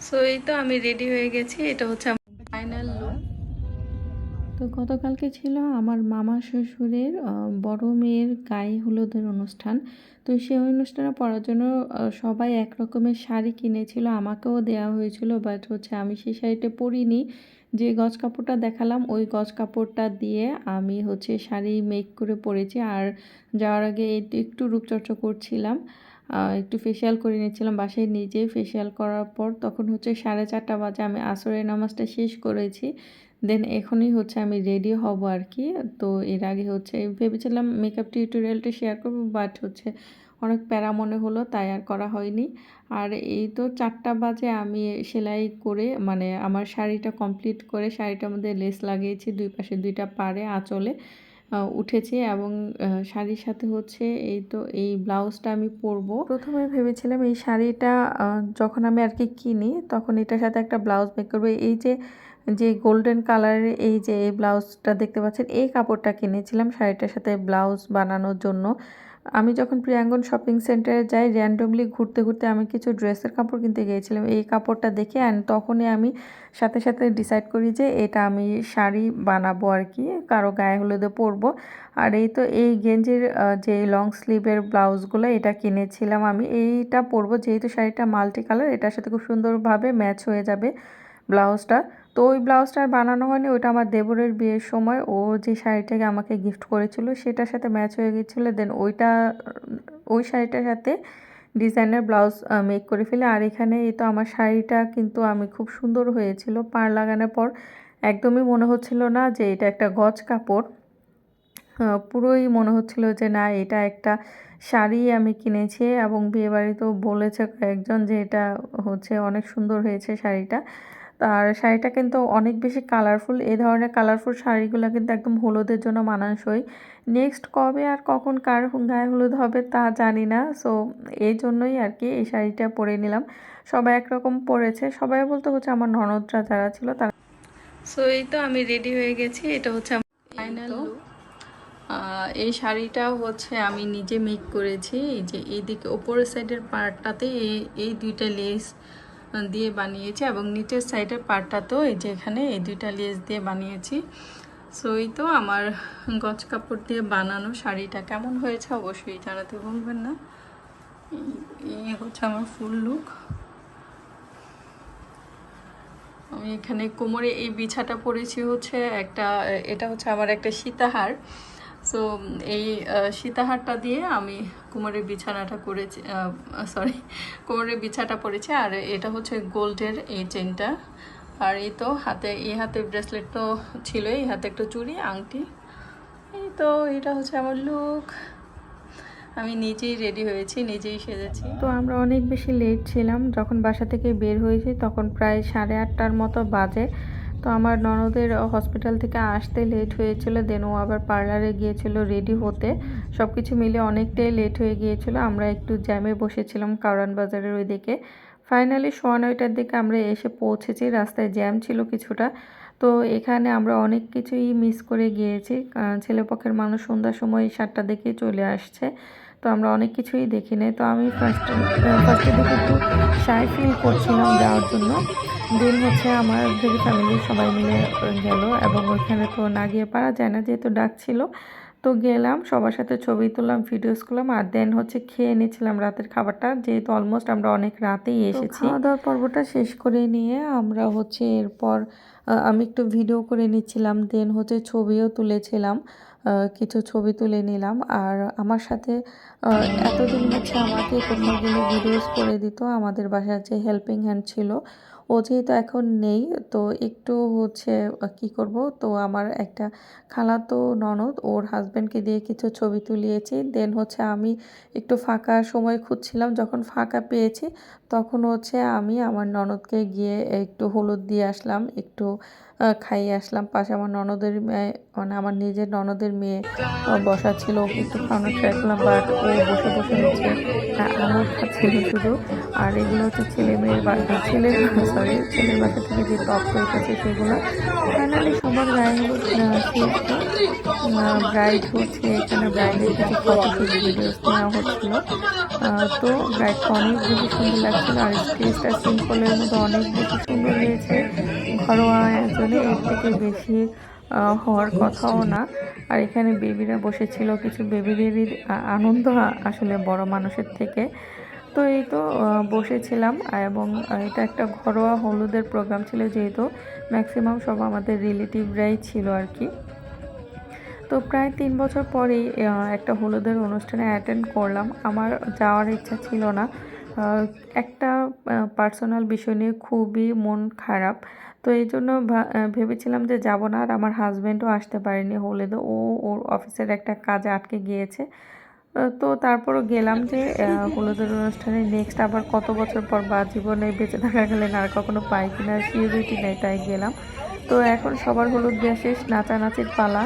So এই তো আমি রেডি হয়ে গেছি, এটা হচ্ছে আমার ফাইনাল লুক। তো গতকালকে ছিল আমার মামা শ্বশুরের বড় মেয়ের গায়ে হলুদের অনুষ্ঠান। তো সেই অনুষ্ঠানে পরার জন্য সবাই এক রকমের শাড়ি কিনেছিল, আমাকেও দেওয়া হয়েছিল, বাট হচ্ছে আমি সেই শাড়িটা পরিনি। যে গজ কাপড়টা দেখালাম ওই গজ কাপড়টা দিয়ে আমি হচ্ছে শাড়ি মেক করে পরেছি। আর যাওয়ার আগে একটু রূপচর্চা করছিলাম, একটু ফেসিয়াল করে নিচ্ছিলাম বাসায় নিজে। ফেসিয়াল করার পর তখন হচ্ছে 4:30 বাজে, আমি আসরের নামাজটা শেষ করেছি। দেন এখনই হচ্ছে আমি রেডি হব আর কি। তো এর আগে হচ্ছে ভেবেছিলাম মেকআপ টিউটোরিয়ালটা শেয়ার করবো, বাট হচ্ছে অনেক প্যারা মনে হলো, তাই আর করা হয়নি। আর এই তো 4টা বাজে আমি সেলাই করে মানে আমার শাড়িটা কমপ্লিট করে শাড়িটার মধ্যে লেস লাগিয়েছি, দুই পাশে দুইটা পাড়ে আঁচলে উঠেছি। এবং শাড়ির সাথে হচ্ছে এই তো এই ব্লাউজটা আমি পরবো। প্রথমে ভেবেছিলাম এই শাড়িটা যখন আমি আর কি কিনি তখন এটার সাথে একটা ব্লাউজ মেক করবো। এই যে যে গোল্ডেন কালারের এই যে এই ব্লাউজটা দেখতে পাচ্ছেন, এই কাপড়টা কিনেছিলাম শাড়িটার সাথে ব্লাউজ বানানোর জন্য। আমি যখন প্রিয়াঙ্গন শপিং সেন্টারে যাই র্যান্ডমলি ঘুরতে ঘুরতে আমি কিছু ড্রেসের কাপড় কিনতে গিয়েছিলাম এই কাপড়টা দেখে, অ্যান্ড তখনই আমি সাথে সাথে ডিসাইড করি যে এটা আমি শাড়ি বানাবো আর কি, কারো গায়ে হলুদে পরবো। আর এই তো এই গেঞ্জির যে লং স্লিভের ব্লাউজগুলো এটা কিনেছিলাম আমি, এইটা পরবো যেহেতু শাড়িটা মাল্টি কালার, এটার সাথে খুব সুন্দরভাবে ম্যাচ হয়ে যাবে ব্লাউজটা। তো ওই ব্লাউজটা আর বানানো হয়নি, ওইটা আমার দেবরের বিয়ের সময় ও যে শাড়িটাকে আমাকে গিফট করেছিল সেটার সাথে ম্যাচ হয়ে গেছিলো। দেন ওই শাড়িটার সাথে ডিজাইনার ব্লাউজ মেক করে ফেলে। আর এখানে এই তো আমার শাড়িটা কিন্তু আমি খুব সুন্দর হয়েছিল, পাড় লাগানোর পর একদমই মনে হচ্ছিল না যে এটা একটা গজ কাপড়। পুরোই মনে হচ্ছিল যে না এটা একটা শাড়ি আমি কিনেছি। এবং বিয়েবাড়িতেও বলেছে কয়েকজন যে এটা হচ্ছে অনেক সুন্দর হয়েছে শাড়িটা। আর শাড়িটা কিন্তু অনেক বেশি কালারফুল, এই ধরনের কালারফুল শাড়িগুলো কিন্তু একদম হলুদের জন্য মানানসই। নেক্সট কবে আর কখন কার গায়ে হলুদ হবে তা জানি না, সো এই জন্যই আর কি এই শাড়িটা পরে নিলাম। সবাই একরকম পরেছে, সবাই বলতে হচ্ছে আমার ননদরা যারা ছিল তারা। সো এই তো আমি রেডি হয়ে গেছি, এটা হচ্ছে আমার ফাইনাল লুক। এই শাড়িটা হচ্ছে আমি নিজে মেক করেছি। এই যে এইদিকে ওপরের সাইডের পার্টটাতে এই দুইটা লেস দিয়ে বানিয়েছি এবং নিচের সাইডের পার্টটাতেও এই যে এখানে এই দুইটা লেস দিয়ে বানিয়েছি। সো এই তো আমার গজ কাপড় দিয়ে বানানো শাড়িটা কেমন হয়েছে অবশ্যই জানাতে ভুলবেন না। এই হচ্ছে আমার ফুল লুক। আমি এখানে কোমরে এই বিছাটা পরেছি হচ্ছে একটা, এটা হচ্ছে আমার একটা সীতাহার। সো এই সীতাহারটা দিয়ে আমি কোমরের বিছানাটা করেছি, সরি কোমরের বিছাটা পরেছি। আর এটা হচ্ছে গোল্ডের এই চেনটা। আর এই তো হাতে এই হাতে ব্রেসলেট তো ছিল, এই হাতে একটা চুড়ি আংটি। এই তো এটা হচ্ছে আমার লুক। আমি নিজেই রেডি হয়েছি, নিজেই সেজেছি। তো আমরা অনেক বেশি লেট ছিলাম, যখন বাসা থেকে বের হয়েছি তখন প্রায় 8:30টার মতো বাজে। তো আমার ননদের হসপিটাল থেকে আসতে লেট হয়েছিল, দেন ও আবার পার্লারে গিয়েছিল রেডি হতে, সব কিছু মিলে অনেকটাই লেট হয়ে গিয়েছিল। আমরা একটু জ্যামে বসেছিলাম কারওয়ান বাজারের ওই দিকে। ফাইনালি 9:15টার দিকে আমরা এসে পৌঁছেছি, রাস্তায় জ্যাম ছিল কিছুটা। তো এখানে আমরা অনেক কিছুই মিস করে গিয়েছি, কারণ ছেলেপক্ষের মানুষ সন্ধ্যার সময় 7টার দিকে চলে আসছে। তো আমরা অনেক কিছুই দেখি নাই। তো আমি ফার্স্টের দিকে একটু শাই ফিল করছিলাম যাওয়ার জন্য। দেন হচ্ছে আমাদের ফ্যামিলির সবাই মিলে গেল, এবং ওইখানে তো না গিয়ে পারা যায় না যেহেতু ডাক ছিল। তো গেলাম, সবার সাথে ছবি তুললাম, ভিডিওস করলাম, আর দেন হচ্ছে খেয়ে নিয়েছিলাম রাতের খাবারটা, যেহেতু অলমোস্ট আমরা অনেক রাতেই এসেছি। খাওয়া দাওয়ার পর্বটা শেষ করে নিয়ে আমরা হচ্ছে এরপর আমি একটু ভিডিও করে নিচ্ছিলাম, দেন হচ্ছে ছবিও তুলেছিলাম, কিছু ছবি তুলে নিলাম। আর আমার সাথে এতদিন হচ্ছে আমাকে কোথাও গেলে ভিডিওস করে দিত আমাদের বাসার যে হেল্পিং হ্যান্ড ছিল, ও যেহেতু এখন নেই, তো একটু হচ্ছে কি করব, তো আমার একটা খালাতো ননদ ওর হাজব্যান্ডকে দিয়ে কিছু ছবি তুলিয়েছি। দেন হচ্ছে আমি একটু ফাঁকা সময় খুঁজছিলাম, যখন ফাঁকা পেয়েছি তখন হচ্ছে আমি আমার ননদকে গিয়ে একটু হলুদ দিয়ে আসলাম, একটু খাইয়ে আসলাম। পাশে আমার ননদের মেয়ে, মানে আমার নিজের ননদের মেয়ে বসা ছিল, ওকে একটু খাওয়ানোর ট্রাই করলাম, বাট ও বসে বসে হচ্ছে আঙুর খাচ্ছিল শুধু। আর এগুলো হচ্ছে ছেলের ছেলের বাসা থেকে যে তপ্ত এসেছে সেগুলো। ফাইনালি সবার গায়ে হলুদ শেষ। ব্রাইড হচ্ছে এখানে ব্রাইডের কিছু ফটোশুট ভিডিওস নেওয়া হচ্ছিল। তো ব্রাইডকে অনেক বেশি সুন্দর লাগছিল, আর স্টেজটা সিম্পলের মধ্যে অনেক বেশি সুন্দর হয়েছে। ঘরোয়া আয়োজনে এর থেকে বেশি হওয়ার কথাও না। আর এখানে বেবিরা বসেছিল, কিছু বেবিদেরই আনন্দ আসলে বড় মানুষের থেকে। তো এই তো বসেছিলাম, এবং এটা একটা ঘরোয়া হলুদের প্রোগ্রাম ছিল, যেহেতু ম্যাক্সিমাম সব আমাদের রিলেটিভরাই ছিল আর কি। তো প্রায় 3 বছর পরেই একটা হলুদের অনুষ্ঠানে অ্যাটেন্ড করলাম। আমার যাওয়ার ইচ্ছা ছিল না, একটা পার্সোনাল বিষয় নিয়ে খুবই মন খারাপ। তো এই জন্য ভেবেছিলাম যে যাব না, আর আমার হাজব্যান্ডও আসতে পারেনি হলুদে, ওর অফিসের একটা কাজে আটকে গিয়েছে। তো তারপরও গেলাম যে হলুদের অনুষ্ঠানে নেক্সট আবার কত বছর পর বা জীবনে বেঁচে থাকা গেলে আর কখনো পাই কিনা সিউরিটি নেই, তাই গেলাম। তো এখন সবার হলুদ দেওয়া শেষ, নাচানাচির পালা।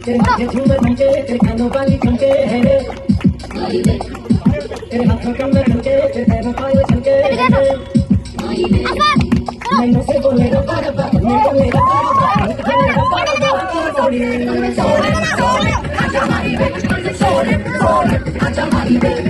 तेरे झूमर झुमके तेरे कानों वाली झुमके है रे तेरे हाथों कमर झुमके तेरे पैरों पायल झुमके है रे मैनू से बोले रब्बा रब्बा मैं बोले रब्बा रब्बा बोले रब्बा रब्बा सोरे सोरे सोरे आजा मारी बे सोरे सोरे आजा मारी बे